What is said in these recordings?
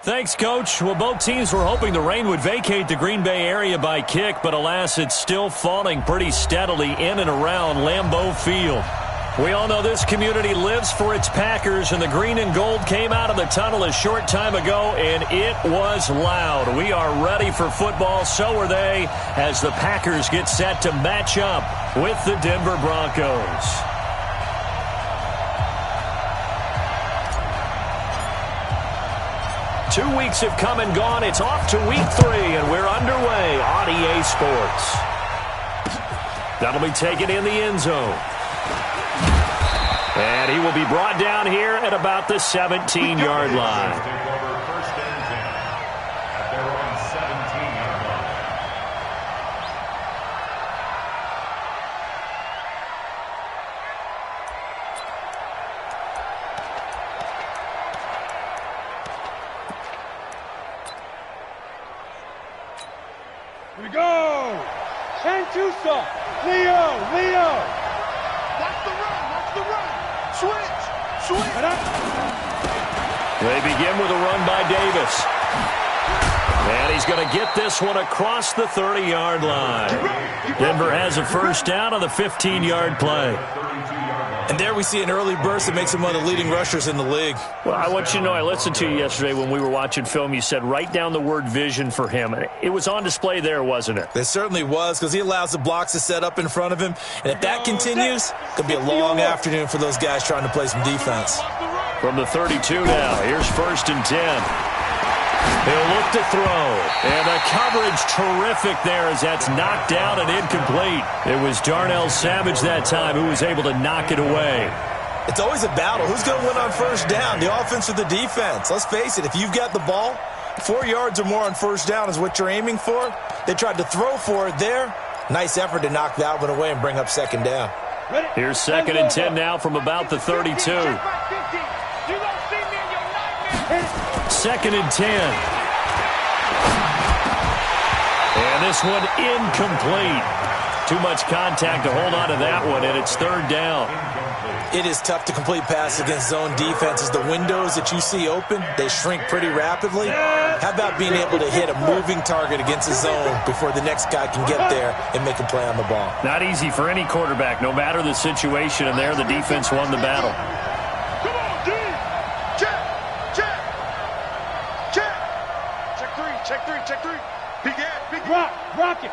Thanks, Coach. Well, both teams were hoping the rain would vacate the Green Bay area by kick, but alas, it's still falling pretty steadily in and around Lambeau Field. We all know this community lives for its Packers, and the green and gold came out of the tunnel a short time ago, and it was loud. We are ready for football, so are they, as the Packers get set to match up with the Denver Broncos. Two weeks have come and gone. It's off to week 3, and we're underway on EA Sports. That'll be taken in the end zone. And he will be brought down here at about the 17-yard line. Here we go! Chantusa! Leo! Watch the run! Switch! They begin with a run by Davis. And he's going to get this one across the 30-yard line. Denver has a first down on the 15-yard play. And there we see an early burst that makes him one of the leading rushers in the league. Well, I want you to know, I listened to you yesterday when we were watching film. You said write down the word vision for him. It was on display there, wasn't it? It certainly was, because he allows the blocks to set up in front of him. And if that continues, it could be a long afternoon for those guys trying to play some defense. From the 32 now, here's 1st and 10. He'll look to throw. And the coverage terrific there as that's knocked down and incomplete. It was Darnell Savage that time who was able to knock it away. It's always a battle. Who's going to win on first down, the offense or the defense? Let's face it, if you've got the ball, 4 yards or more on first down is what you're aiming for. They tried to throw for it there. Nice effort to knock that one away and bring up second down. Here's 2nd and 10 now from about the 32. 2nd and 10. And this one incomplete. Too much contact to hold on to that one, and it's 3rd down. It is tough to complete pass against zone defenses. The windows that you see open, they shrink pretty rapidly. How about being able to hit a moving target against a zone before the next guy can get there and make a play on the ball? Not easy for any quarterback, no matter the situation, and there the defense won the battle. Check three. Rock it.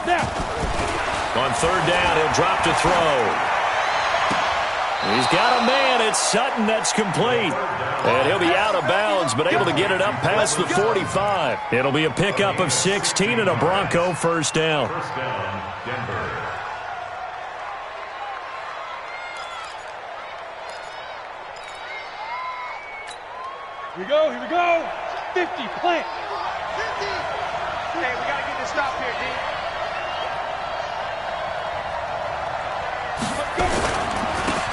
Now. On 3rd down, he'll drop to throw. He's got a man. It's Sutton that's complete. And he'll be out of bounds, but able to get it up past the 45. It'll be a pickup of 16 and a Bronco first down. Denver. Here we go. 50, plant. 50. Hey, we got to get this stop here, D.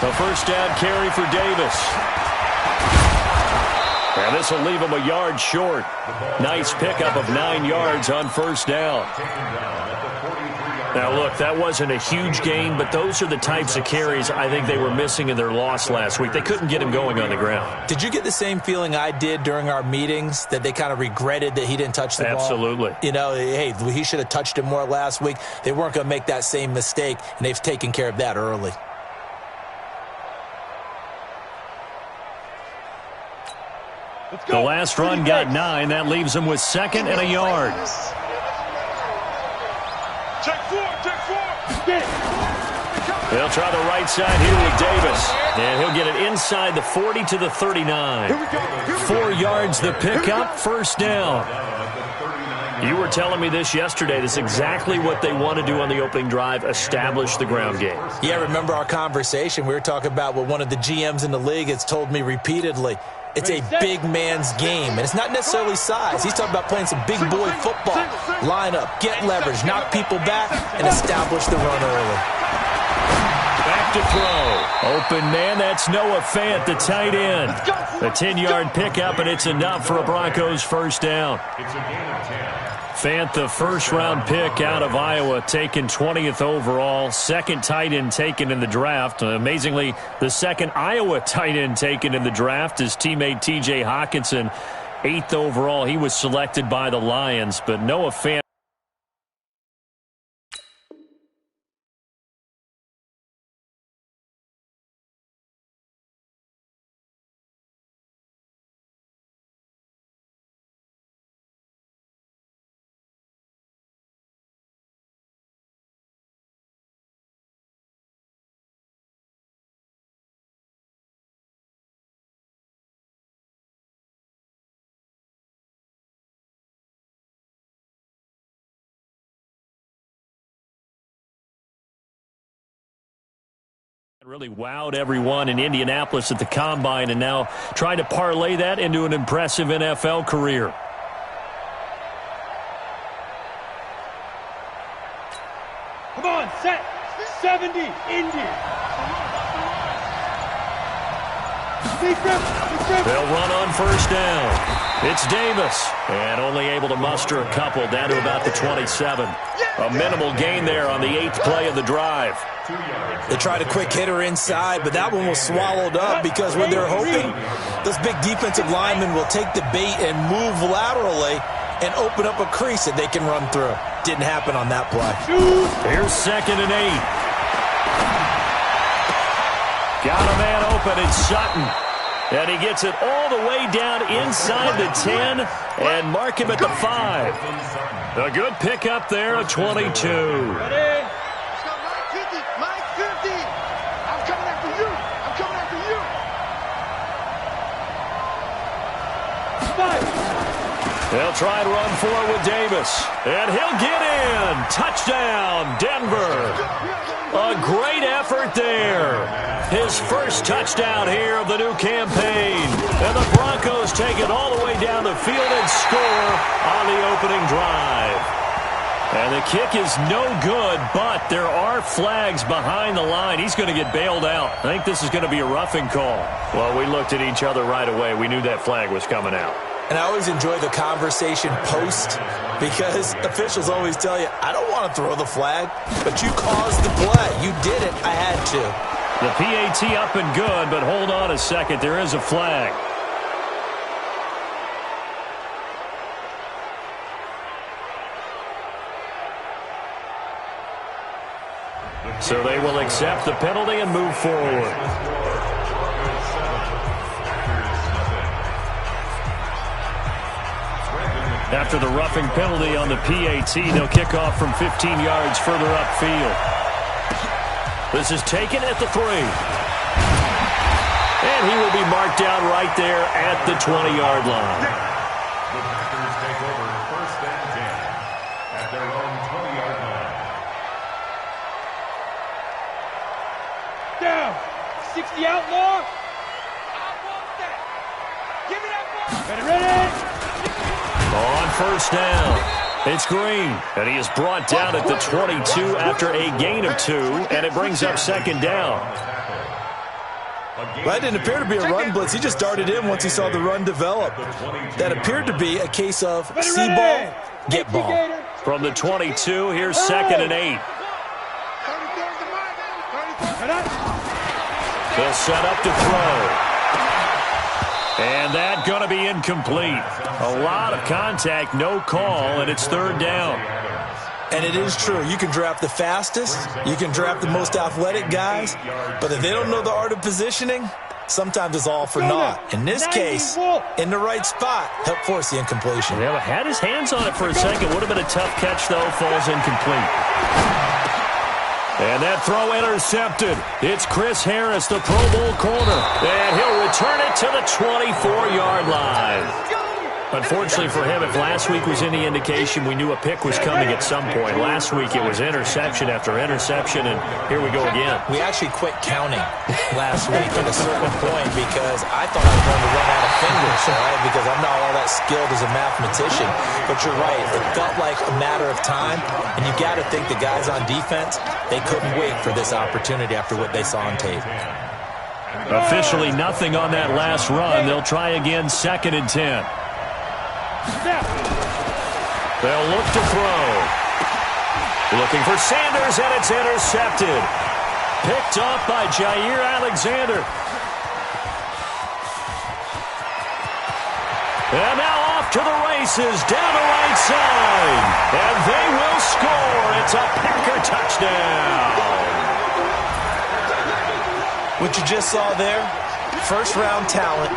The first down carry for Davis. And this will leave him a yard short. Nice pickup of 9 yards on first down. Now, look, that wasn't a huge gain, but those are the types of carries I think they were missing in their loss last week. They couldn't get him going on the ground. Did you get the same feeling I did during our meetings, that they kind of regretted that he didn't touch the ball? Absolutely. You know, hey, he should have touched it more last week. They weren't going to make that same mistake, and they've taken care of that early. The last run got 9. That leaves him with 2nd and a yard. Check four. They'll try the right side here with Davis. And he'll get it inside the 40 to the 39. 4 yards the pickup, first down. You were telling me this yesterday. This is exactly what they want to do on the opening drive, establish the ground game. Yeah, remember our conversation? We were talking about what one of the GMs in the league has told me repeatedly. It's a big man's game, and it's not necessarily size. He's talking about playing some big boy football. Line up, get leverage, knock people back, and establish the run early. Back to throw. Open man, that's Noah Fant, the tight end. A 10-yard pickup, and it's enough for a Broncos first down. It's a gain of 10. Fant, the first-round pick out of Iowa, taken 20th overall. Second tight end taken in the draft. Amazingly, the second Iowa tight end taken in the draft is teammate T.J. Hawkinson. 8th overall, he was selected by the Lions, but Noah Fant really wowed everyone in Indianapolis at the Combine, and now trying to parlay that into an impressive NFL career. Come on, set. 70, Indy. They'll run on first down. It's Davis, and only able to muster a couple down to about the 27. A minimal gain there on the 8th play of the drive. They tried a quick hitter inside, but that one was swallowed up because when they're hoping those big defensive linemen will take the bait and move laterally and open up a crease that they can run through. Didn't happen on that play. Here's 2nd and 8. Got a man open, it's Sutton. And he gets it all the way down inside the 10 and mark him at the 5. A good pickup there, a 22. Ready? They'll try and run for it with Davis. And he'll get in. Touchdown, Denver. A great effort there. His first touchdown here of the new campaign. And the Broncos take it all the way down the field and score on the opening drive. And the kick is no good, but there are flags behind the line. He's going to get bailed out. I think this is going to be a roughing call. Well, we looked at each other right away. We knew that flag was coming out. And I always enjoy the conversation post because officials always tell you, I don't want to throw the flag, but you caused the play. You did it. I had to. The PAT up and good, but hold on a second. There is a flag. So they will accept the penalty and move forward. After the roughing penalty on the PAT, they'll kick off from 15 yards further upfield. This is taken at the 3. And he will be marked down right there at the 20-yard line. The Packers take over 1st and 10 at their own 20-yard line. Down. 60 outlaw. I want that. Give me that ball. Ready? On first down, it's Green, and he is brought down at the 22 after a gain of 2, and it brings up 2nd down. That didn't appear to be a run blitz. He just darted in once he saw the run develop. That appeared to be a case of see ball, get ball. From the 22, here's 2nd and 8. They'll set up to throw. And that going to be incomplete. A lot of contact, no call, and it's 3rd down. And it is true. You can draft the fastest. You can draft the most athletic guys. But if they don't know the art of positioning, sometimes it's all for naught. In this case, in the right spot, helped force the incompletion. Yeah, had his hands on it for a second. Would have been a tough catch, though. Falls incomplete. And that throw intercepted. It's Chris Harris, the Pro Bowl corner. And he'll return it to the 24-yard line. Unfortunately for him, if last week was any indication, we knew a pick was coming at some point. Last week it was interception after interception, and here we go again. We actually quit counting last week at a certain point because I thought I was going to run out of fingers, right? Because I'm not all that skilled as a mathematician. But you're right. It felt like a matter of time, and you got to think the guys on defense, they couldn't wait for this opportunity after what they saw on tape. Officially nothing on that last run. They'll try again, 2nd and 10. They'll look to throw. Looking for Sanders, and it's intercepted. Picked off by Jair Alexander. And now off to the races, down the right side. And they will score. It's a Packer touchdown. What you just saw there, first-round talent,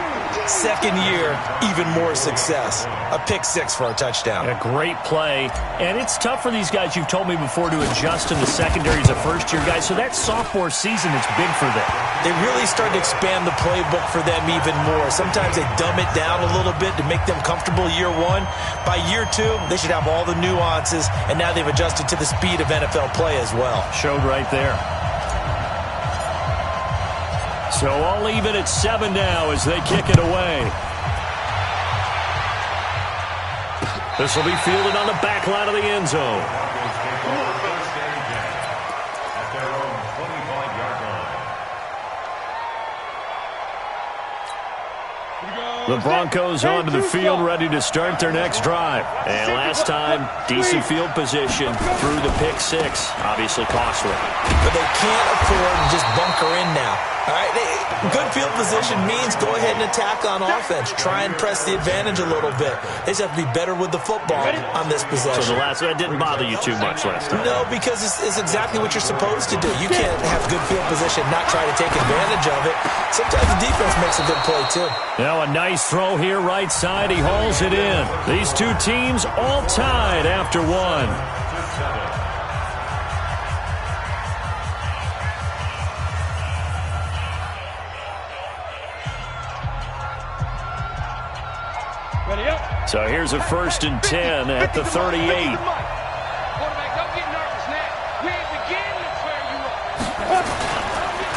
second year, even more success. A pick six for a touchdown. A great play. And it's tough for these guys, you've told me before, to adjust in the secondary as a first-year guy. So that sophomore season, it's big for them. They really start to expand the playbook for them even more. Sometimes they dumb it down a little bit to make them comfortable year one. By year two, they should have all the nuances, and now they've adjusted to the speed of NFL play as well. Showed right there. So all even at 7 now as they kick it away. This will be fielded on the back line of the end zone. The Broncos onto the field, ready to start their next drive. And last time, decent field position through the pick six. Obviously costly. But they can't afford to just bunker in now. All right, good field position means go ahead and attack on offense. Try and press the advantage a little bit. They just have to be better with the football on this possession. So that didn't bother you too much last time? No, because it's exactly what you're supposed to do. You can't have good field position, not try to take advantage of it. Sometimes the defense makes a good play, too. Now a nice throw here right side. He hauls it in. These two teams all tied after one. So here's a 1st and 10 at the 38.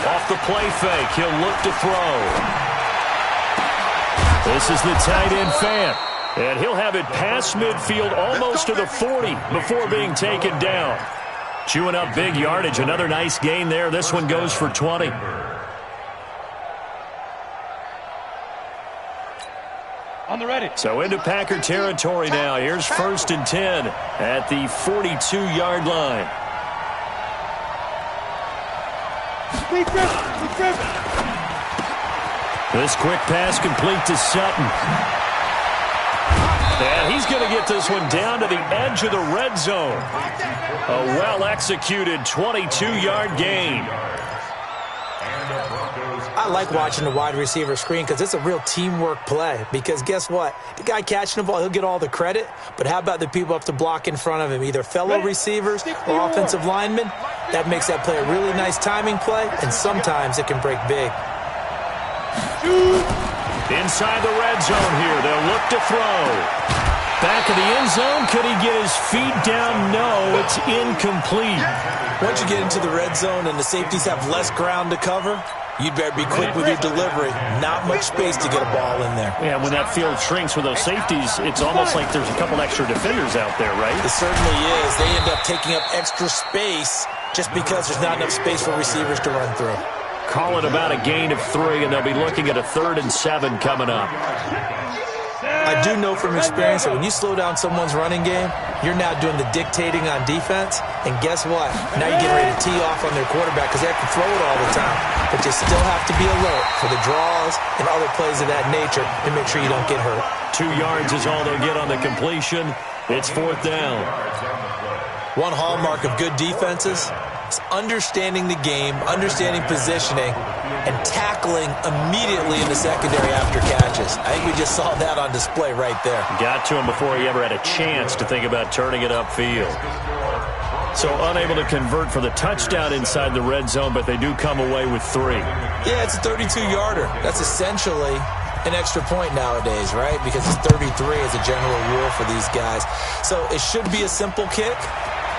Off the play fake, he'll look to throw. This is the tight end Fant. And he'll have it past midfield almost to the 40 before being taken down. Chewing up big yardage. Another nice gain there. This one goes for 20. On the ready. So into Packer territory now. Here's 1st and 10 at the 42-yard line. This quick pass complete to Sutton. And he's going to get this one down to the edge of the red zone. A well-executed 22-yard gain. I like watching the wide receiver screen because it's a real teamwork play. Because guess what? The guy catching the ball, he'll get all the credit. But how about the people up to block in front of him, either fellow receivers or offensive linemen? That makes that play a really nice timing play, and sometimes it can break big. Inside the red zone here, they'll look to throw. Back of the end zone, could he get his feet down? No, it's incomplete. Once you get into the red zone and the safeties have less ground to cover, you'd better be quick with your delivery. Not much space to get a ball in there. Yeah, when that field shrinks with those safeties, it's almost like there's a couple extra defenders out there, right? It certainly is. They end up taking up extra space just because there's not enough space for receivers to run through. Call it about a gain of 3, and they'll be looking at a 3rd and 7 coming up. I do know from experience that when you slow down someone's running game, you're now doing the dictating on defense. And guess what? Now you're getting ready to tee off on their quarterback because they have to throw it all the time. But you still have to be alert for the draws and other plays of that nature to make sure you don't get hurt. 2 yards is all they'll get on the completion. It's 4th down. One hallmark of good defenses is understanding the game, understanding positioning, and tackling immediately in the secondary after catches. I think we just saw that on display right there. Got to him before he ever had a chance to think about turning it upfield. So unable to convert for the touchdown inside the red zone, but they do come away with 3. Yeah, it's a 32-yarder. That's essentially an extra point nowadays, right? Because it's 33 as a general rule for these guys. So it should be a simple kick.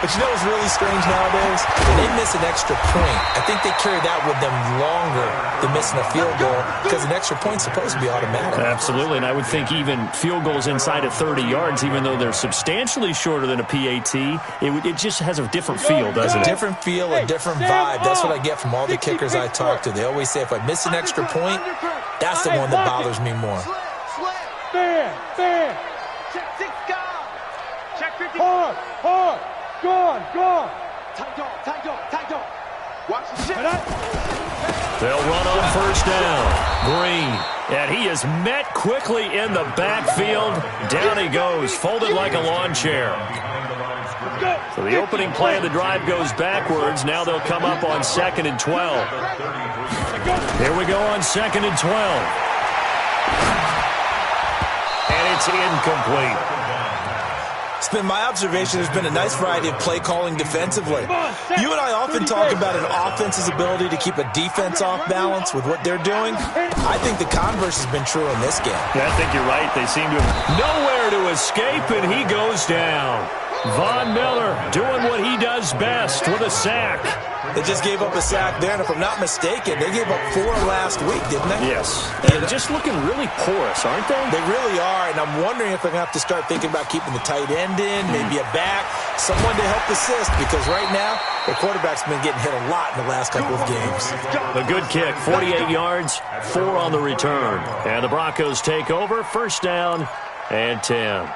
But you know what's really strange nowadays? When they miss an extra point, I think they carry that with them longer than missing a field goal because an extra point's supposed to be automatic. Absolutely, and I would think even field goals inside of 30 yards, even though they're substantially shorter than a PAT, it just has a different feel, doesn't it? A different feel, a different vibe. That's what I get from all the kickers I talk to. They always say if I miss an extra point, that's the one that bothers me more. Fair. Check hard, hard. Gone, gone. Tight on. Watch the shit. They'll run on first down. Green. And he is met quickly in the backfield. Down he goes, folded like a lawn chair. So the opening play of the drive goes backwards. Now they'll come up on 2nd and 12. Here we go on 2nd and 12. And it's incomplete. It's been my observation there's been a nice variety of play calling defensively. You and I often talk about an offense's ability to keep a defense off balance with what they're doing. I think the converse has been true in this game. Yeah, I think you're right. They seem to have nowhere to escape, and he goes down. Von Miller doing what he does best with a sack. They just gave up a sack there, and if I'm not mistaken, they gave up 4 last week, didn't they? Yes. And just looking really porous, aren't they? They really are, and I'm wondering if they're going to have to start thinking about keeping the tight end in, maybe a back, someone to help assist, because right now, the quarterback's been getting hit a lot in the last couple of games. A good kick, 48 yards, 4 on the return. And the Broncos take over, first down and 10.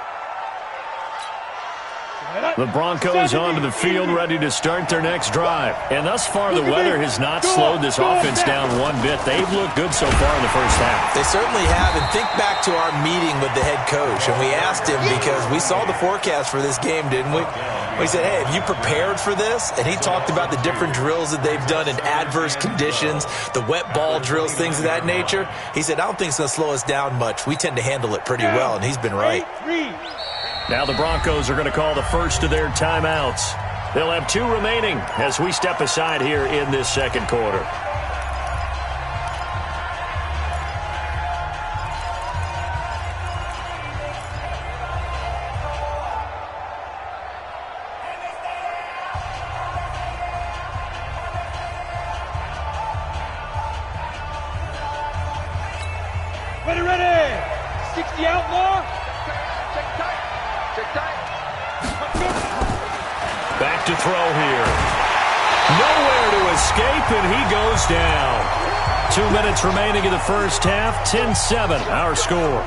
The Broncos onto the field, ready to start their next drive. And thus far, the weather has not slowed this offense down one bit. They've looked good so far in the first half. They certainly have. And think back to our meeting with the head coach. And we asked him, because we saw the forecast for this game, didn't we? We said, hey, have you prepared for this? And he talked about the different drills that they've done in adverse conditions, the wet ball drills, things of that nature. He said, I don't think it's going to slow us down much. We tend to handle it pretty well, and he's been right. Now the Broncos are going to call the first of their timeouts. They'll have 2 remaining as we step aside here in this second quarter. Ready. 60 outlaw. Back to throw here. Nowhere to escape, and he goes down. 2 minutes remaining in the first half. 10-7, our score.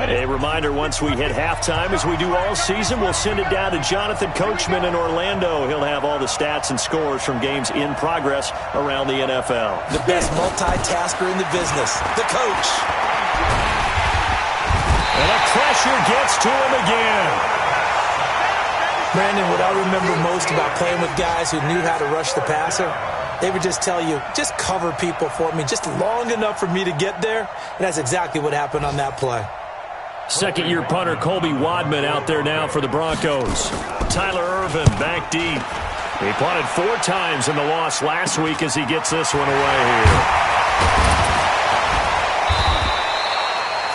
A reminder, once we hit halftime, as we do all season, we'll send it down to Jonathan Coachman in Orlando. He'll have all the stats and scores from games in progress around the NFL. The best multitasker in the business, the coach. And the pressure gets to him again. Brandon, what I remember most about playing with guys who knew how to rush the passer, they would just tell you, just cover people for me, just long enough for me to get there. And that's exactly what happened on that play. Second-year punter Colby Wadman out there now for the Broncos. Tyler Irvin back deep. He punted 4 times in the loss last week as he gets this one away here.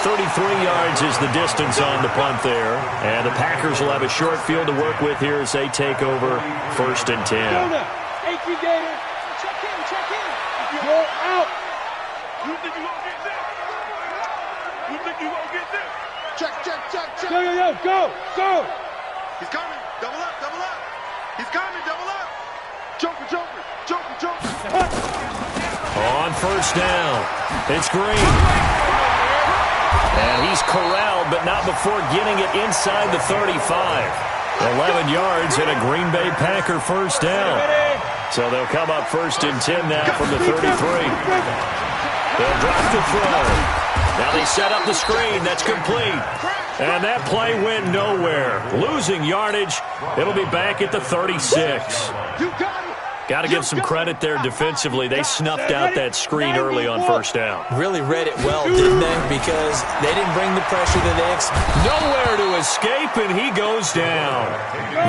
33 yards is the distance on the punt there. And the Packers will have a short field to work with here as they take over first and 10. Check in. You're out. You think you won't get this? You think you won't get this? Check. Go. He's coming. Double up. He's coming. Double up. Joker. On first down, it's Green. And he's corralled, but not before getting it inside the 35. 11 yards and a Green Bay Packer first down. So they'll come up first and 10 now from the 33. They'll drop the throw. Now they set up the screen. That's complete. And that play went nowhere. Losing yardage. It'll be back at the 36. Got to give some credit there defensively. They snuffed out that screen early on first down. Really read it well, didn't they? Because they didn't bring the pressure that they expected. Nowhere to escape, and he goes down.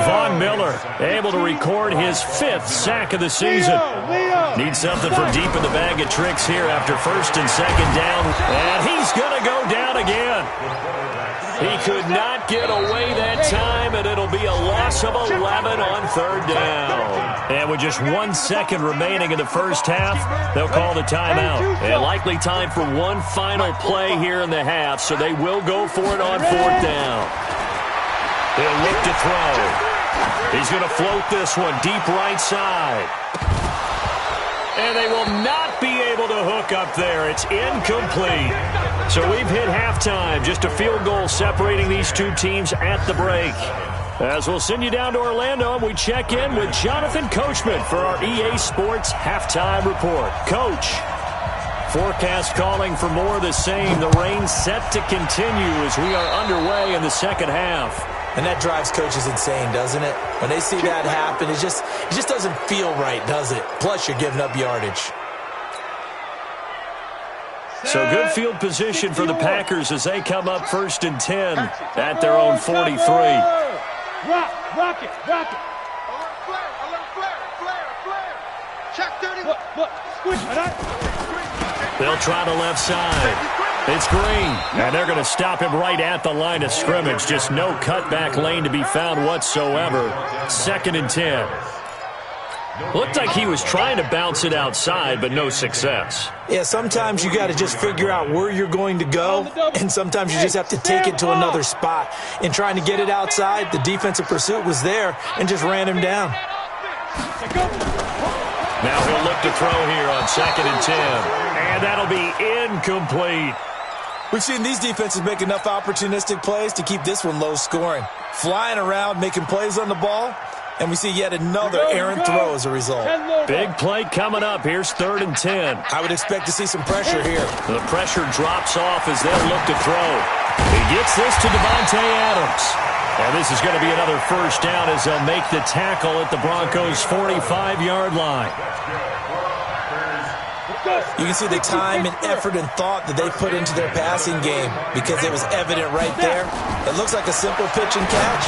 Von Miller able to record his 5th sack of the season. Needs something from deep in the bag of tricks here after first and second down. And he's going to go down again. He could not get away that time, and it'll be a loss of 11 on third down. And with just 1 second remaining in the first half, they'll call the timeout. And likely time for one final play here in the half, so they will go for it on 4th down. They'll look to throw. He's going to float this one deep right side. And they will not be able to hook up there. It's incomplete. So we've hit halftime. Just a field goal separating these two teams at the break. As we'll send you down to Orlando, and we check in with Jonathan Coachman for our EA Sports Halftime Report. Coach, forecast calling for more of the same. The rain set to continue as we are underway in the second half. And that drives coaches insane, doesn't it? When they see that happen, it just doesn't feel right, does it? Plus, you're giving up yardage. So good field position for the Packers as they come up 1st and 10 at their own 43. Rock it. Alert flare. Check 30. Look, squish. They'll try the left side. It's Green, and they're going to stop him right at the line of scrimmage. Just no cutback lane to be found whatsoever. 2nd and 10. Looked like he was trying to bounce it outside, but no success. Yeah, sometimes you got to just figure out where you're going to go, and sometimes you just have to take it to another spot. In trying to get it outside, the defensive pursuit was there and just ran him down. Now he'll look to throw here on 2nd and 10, and that'll be incomplete. We've seen these defenses make enough opportunistic plays to keep this one low scoring. Flying around, making plays on the ball, and we see yet another errant throw as a result. Big play coming up. Here's 3rd and 10. I would expect to see some pressure here. The pressure drops off as they'll look to throw. He gets this to Devontae Adams. And this is going to be another 1st down as they'll make the tackle at the Broncos' 45-yard line. You can see the time and effort and thought that they put into their passing game because it was evident right there. It looks like a simple pitch and catch,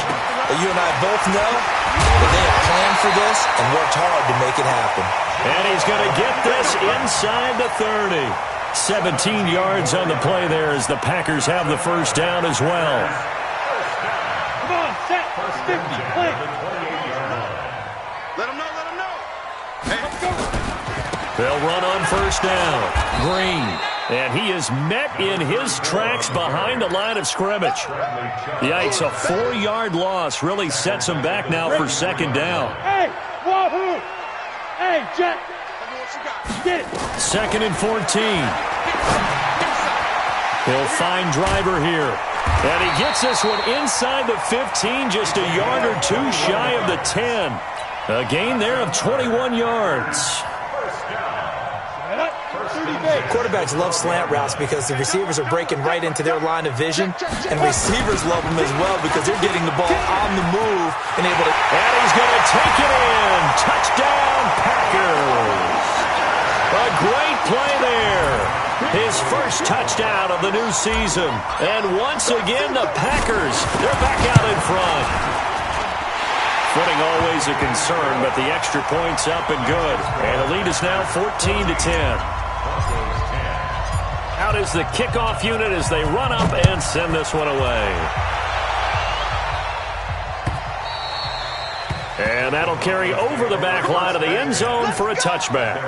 but you and I both know that they have planned for this and worked hard to make it happen. And he's going to get this inside the 30. 17 yards on the play there as the Packers have the 1st down as well. Come on, set, 50, play. Let him know. Hey, let's go. They'll run on 1st down. Green. And he is met in his tracks behind the line of scrimmage. Yikes, a 4-yard loss really sets him back now for 2nd down. Hey, wahoo! Hey, Jack. Get it. 2nd and 14. He'll find Driver here. And he gets this one inside the 15, just a yard or two shy of the 10. A gain there of 21 yards. Quarterbacks love slant routes because the receivers are breaking right into their line of vision, and receivers love them as well because they're getting the ball on the move and able to... And he's going to take it in. Touchdown, Packers. A great play there. His 1st touchdown of the new season. And once again, the Packers, they're back out in front. Footing always a concern, but the extra point's up and good. And the lead is now 14-10. Out is the kickoff unit as they run up and send this one away. And that'll carry over the back line of the end zone for a touchback.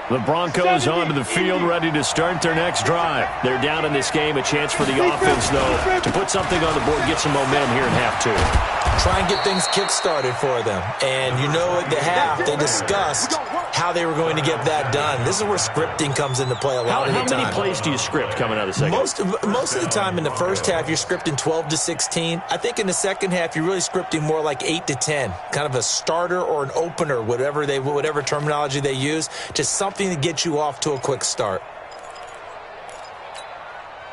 The Broncos onto the field, ready to start their next drive. They're down in this game. A chance for the offense, though, to put something on the board, get some momentum here in half 2. Try and get things kick-started for them. And you know at the half, they discussed how they were going to get that done. This is where scripting comes into play a lot of the time. How many plays do you script coming out of the second? Most of the time in the first half, you're scripting 12 to 16. I think in the second half, you're really scripting more like 8 to 10. Kind of a starter or an opener, whatever terminology they use. Just something to get you off to a quick start.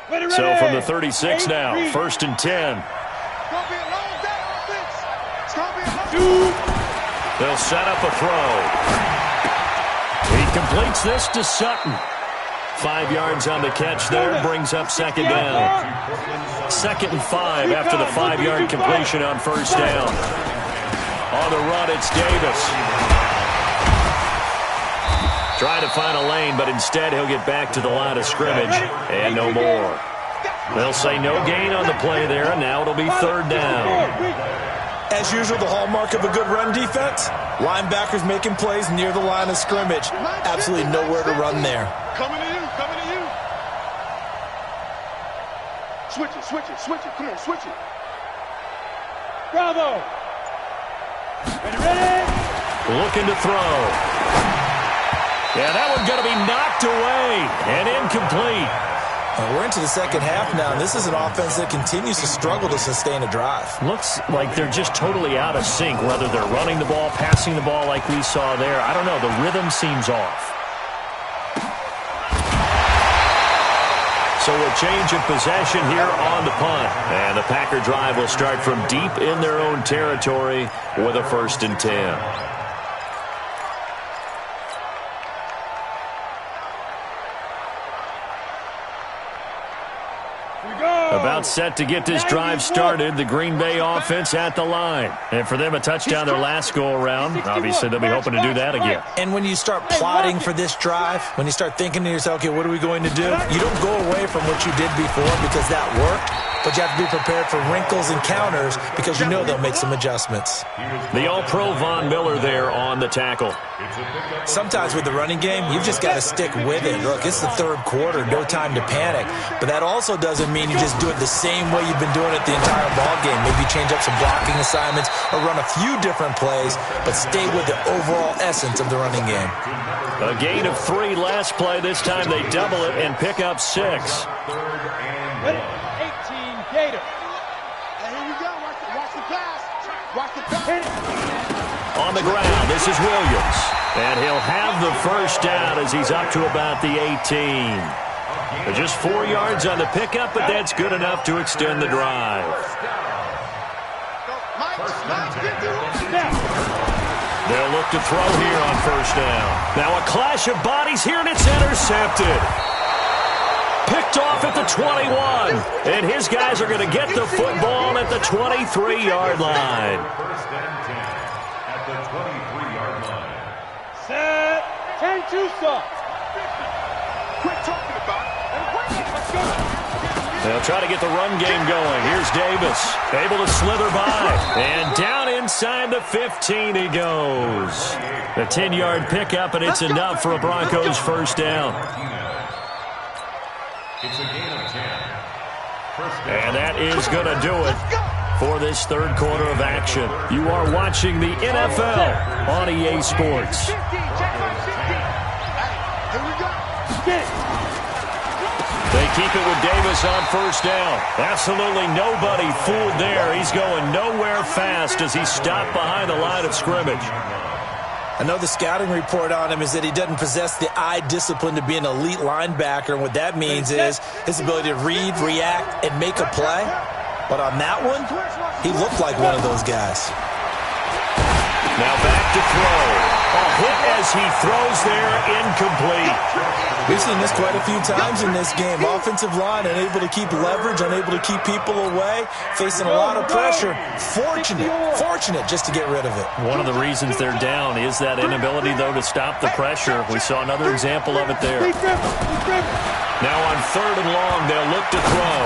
So from the 36 now, 1st and 10. They'll set up a throw. He completes this to Sutton. 5 yards on the catch there, brings up 2nd down. 2nd and 5 after the 5-yard completion on 1st down. On the run, it's Davis. Trying to find a lane, but instead he'll get back to the line of scrimmage, and no more. They'll say no gain on the play there, and now it'll be 3rd down. As usual, the hallmark of a good run defense, linebackers making plays near the line of scrimmage. Absolutely nowhere to run there. Coming to you. Switch it. Come on, switch it. Bravo. Looking to throw. Yeah, that one's going to be knocked away and incomplete. We're into the second half now, and this is an offense that continues to struggle to sustain a drive. Looks like they're just totally out of sync, whether they're running the ball, passing the ball like we saw there. I don't know. The rhythm seems off. So a change of possession here on the punt. And the Packer drive will start from deep in their own territory with a 1st and 10. About set to get this drive started. The Green Bay offense at the line. And for them, a touchdown their last go-around. Obviously, they'll be hoping to do that again. And when you start plotting for this drive, when you start thinking to yourself, okay, what are we going to do? You don't go away from what you did before because that worked. But you have to be prepared for wrinkles and counters because you know they'll make some adjustments. The All-Pro Von Miller there on the tackle. Sometimes with the running game, you've just got to stick with it. Look, it's the third quarter, no time to panic. But that also doesn't mean you just do it the same way you've been doing it the entire ball game. Maybe change up some blocking assignments or run a few different plays, but stay with the overall essence of the running game. A gain of 3 last play. This time they double it and pick up 6. Gator. And here we go. Watch the pass. Watch the pass. On the ground, this is Williams. And he'll have the first down as he's up to about the 18. Just 4 yards on the pickup, but that's good enough to extend the drive. They'll look to throw here on 1st down. Now a clash of bodies here, and it's intercepted. Picked off at the 21, and his guys are going to get the football at the 23-yard line. 1st and 10 at the 23-yard line. Set. 10-2 stop. Quit talking about it. Let's go. They'll try to get the run game going. Here's Davis, able to slither by, and down inside the 15 he goes. The 10-yard pickup, and it's enough for a Broncos 1st down. It's a gain of 10. And that is going to do it for this third quarter of action. You are watching the NFL on EA Sports. They keep it with Davis on 1st down. Absolutely nobody fooled there. He's going nowhere fast as he stopped behind the line of scrimmage. I know the scouting report on him is that he doesn't possess the eye discipline to be an elite linebacker. And what that means is his ability to read, react, and make a play. But on that one, he looked like one of those guys. Now back to throw. A hit as he throws there, incomplete. We've seen this quite a few times in this game. Offensive line unable to keep leverage, unable to keep people away, facing a lot of pressure. Fortunate just to get rid of it. One of the reasons they're down is that inability, though, to stop the pressure. We saw another example of it there. Now on 3rd and long, they'll look to throw.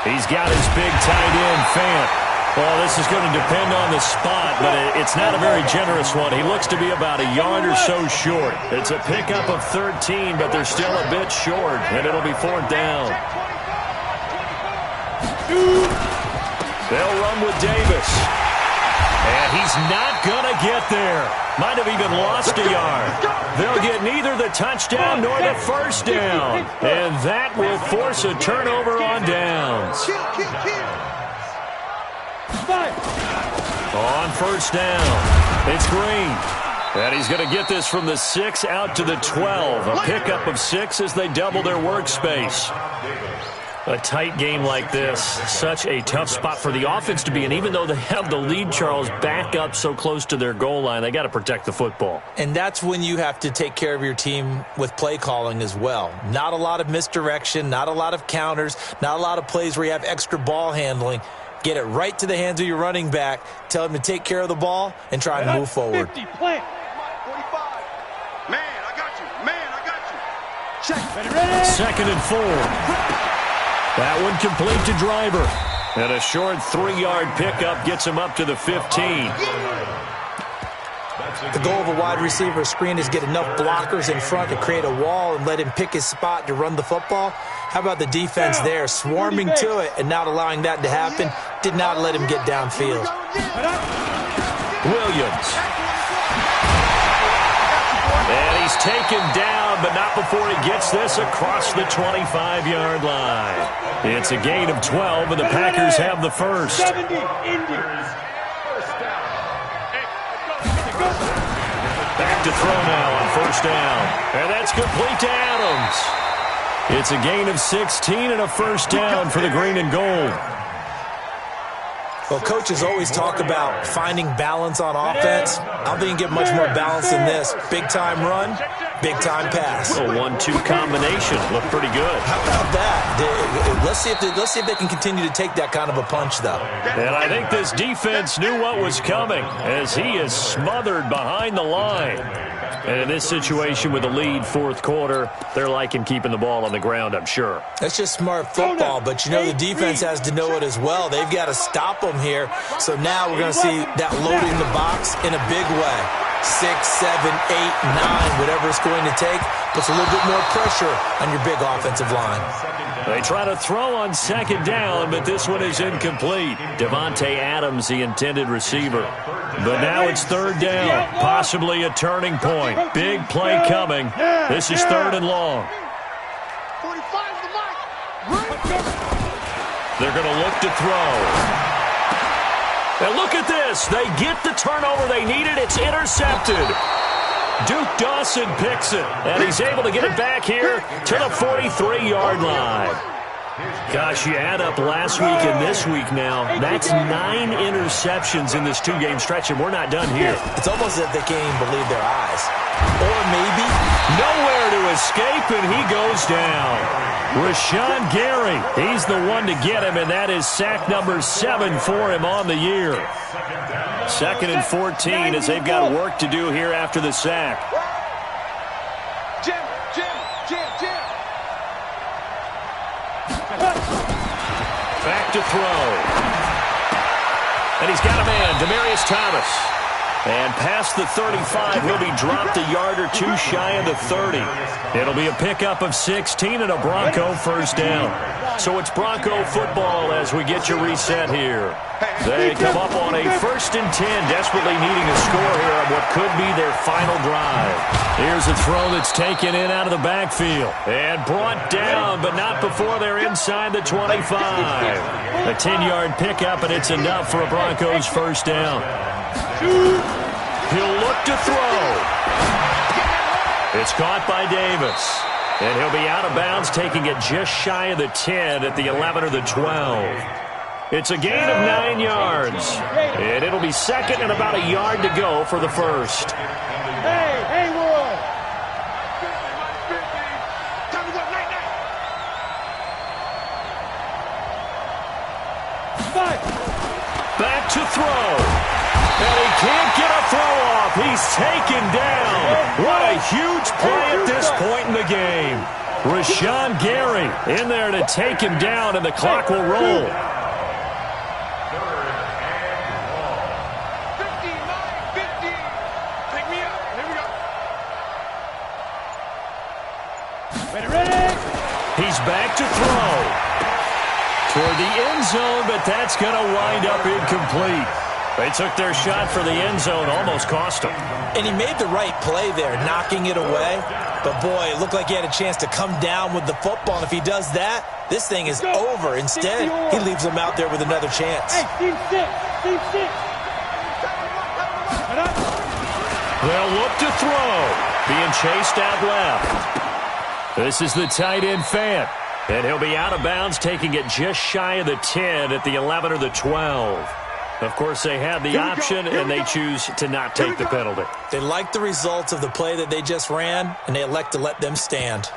He's got his big tight end, Fant. Well, this is going to depend on the spot, but it's not a very generous one. He looks to be about a yard or so short. It's a pickup of 13, but they're still a bit short, and it'll be 4th down. They'll run with Davis. And he's not going to get there. Might have even lost a yard. They'll get neither the touchdown nor the 1st down. And that will force a turnover on downs. On 1st down, it's Green. And he's going to get this from the 6 out to the 12. A pickup of 6 as they double their workspace. A tight game like this, such a tough spot for the offense to be in. Even though they have the lead, Charles, back up so close to their goal line, they got to protect the football. And that's when you have to take care of your team with play calling as well. Not a lot of misdirection, not a lot of counters, not a lot of plays where you have extra ball handling. Get it right to the hands of your running back. Tell him to take care of the ball and try and move forward. 50, plant. 45. Man, I got you. Man, I got you. Check. Ready? 2nd and 4. That one complete to Driver. And a short 3-yard pickup gets him up to the 15. The goal of a wide receiver screen is get enough blockers in front to create a wall and let him pick his spot to run the football. How about the defense there, swarming to it and not allowing that to happen? Did not let him get downfield. Williams. And he's taken down, but not before he gets this across the 25-yard line. It's a gain of 12, and the Packers have the first. Back to throw now on first down. And that's complete to Adams. It's a gain of 16 and a first down for the green and gold. Well, coaches always talk about finding balance on offense. I don't think you can get much more balance than this. Big-time run, big-time pass. A 1-2 combination. Looked pretty good. How about that? Let's see if they can continue to take that kind of a punch, though. And I think this defense knew what was coming as he is smothered behind the line. And in this situation with the lead fourth quarter, they're liking keeping the ball on the ground, I'm sure. That's just smart football, but you know the defense has to know it as well. They've got to stop them here. So now we're going to see that loading the box in a big way. 6, 7, 8, 9, whatever it's going to take, puts a little bit more pressure on your big offensive line. They try to throw on second down, but this one is incomplete. Davante Adams, the intended receiver. But now it's third down, possibly a turning point. Big play coming. This is third and long. 45's the mark. They're going to look to throw. And look at this. They get the turnover they needed. It's intercepted. Duke Dawson picks it, and he's able to get it back here to the 43-yard line. Gosh, you add up last week and this week now, that's 9 interceptions in this two-game stretch, and we're not done here. It's almost as if they can't even believe their eyes. Or maybe nowhere to escape, and he goes down. Rashawn Gary, he's the one to get him, and that is sack number 7 for him on the year. 2nd and 14 as they've got work to do here after the sack. Jim. Back to throw. And he's got a man, Demaryius Thomas. And past the 35, he'll be dropped a yard or two shy of the 30. It'll be a pickup of 16 and a Bronco first down. So it's Bronco football as we get you reset here. They come up on a 1st and 10, desperately needing a score here on what could be their final drive. Here's a throw that's taken in out of the backfield. And brought down, but not before they're inside the 25. A 10-yard pickup, and it's enough for a Broncos first down. He'll look to throw. It's caught by Davis. And he'll be out of bounds, taking it just shy of the 10 at the 11 or the 12. It's a gain of 9 yards. And it'll be 2nd and about a yard to go for the first. Hey, Roy. Back to throw. And he can't get a throw off. He's taken down. What a huge play at this point in the game. Rashawn Gary in there to take him down, and the clock will roll. 59, 50. Pick me up. Here we go. Ready. He's back to throw. Toward the end zone, but that's going to wind up incomplete. They took their shot for the end zone, almost cost them. And he made the right play there, knocking it away. But, boy, it looked like he had a chance to come down with the football. And if he does that, this thing is over. Instead, he leaves him out there with another chance. Hey, team 6. They'll look to throw. Being chased out left. This is the tight end, Fant. And he'll be out of bounds, taking it just shy of the 10 at the 11 or the 12. Of course, they have the option, and they choose to not take the penalty. They like the results of the play that they just ran, and they elect to let them stand.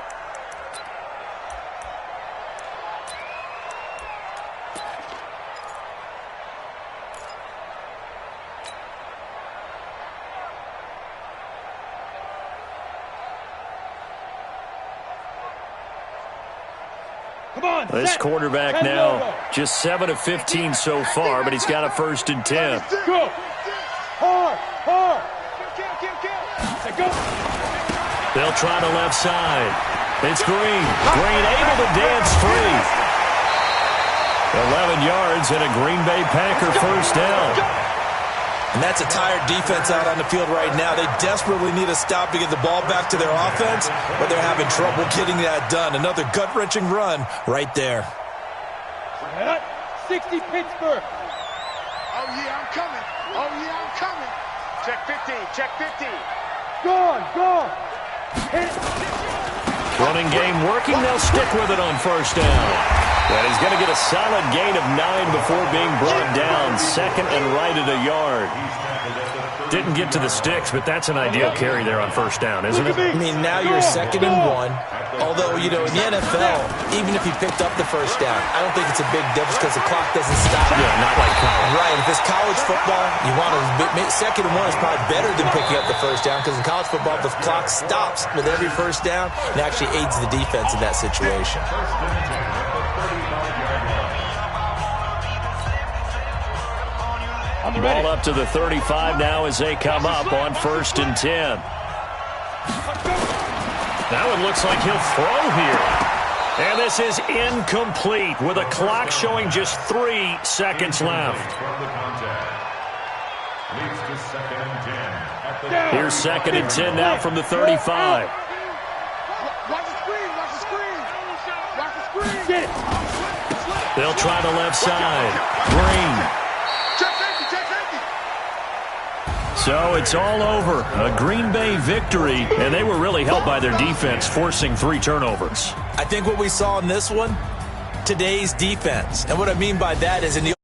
This quarterback now just 7 of 15 so far, but he's got a 1st and 10. Go. Hard. Go. They'll try the left side. It's Green. Green able to dance free. 11 yards and a Green Bay Packer first down. And that's a tired defense out on the field right now. They desperately need a stop to get the ball back to their offense, but they're having trouble getting that done. Another gut-wrenching run right there. 60 Pittsburgh. Oh, yeah, I'm coming. Oh, yeah, I'm coming. Check 50. Check 50. Go on. Running game working. They'll stick with it on first down. And he's going to get a solid gain of 9 before being brought down. Second and right at a yard. Didn't get to the sticks, but that's an ideal carry there on first down, isn't it? I mean, now you're 2nd and 1. Although, you know, in the NFL, even if he picked up the first down, I don't think it's a big difference because the clock doesn't stop. Yeah, not like college. Right. If it's college football, you want to 2nd and 1 is probably better than picking up the first down because in college football, the clock stops with every first down and actually aids the defense in that situation. Ball up to the 35 now as they come up on 1st and 10. Now it looks like he'll throw here. And this is incomplete with a clock showing just 3 seconds left. Here's 2nd and 10 now from the 35. Watch the screen. Watch the screen. Watch the screen. Get it. They'll try the left side. Green. So it's all over. A Green Bay victory, and they were really helped by their defense, forcing 3 turnovers. I think what we saw in this one, today's defense. And what I mean by that is in the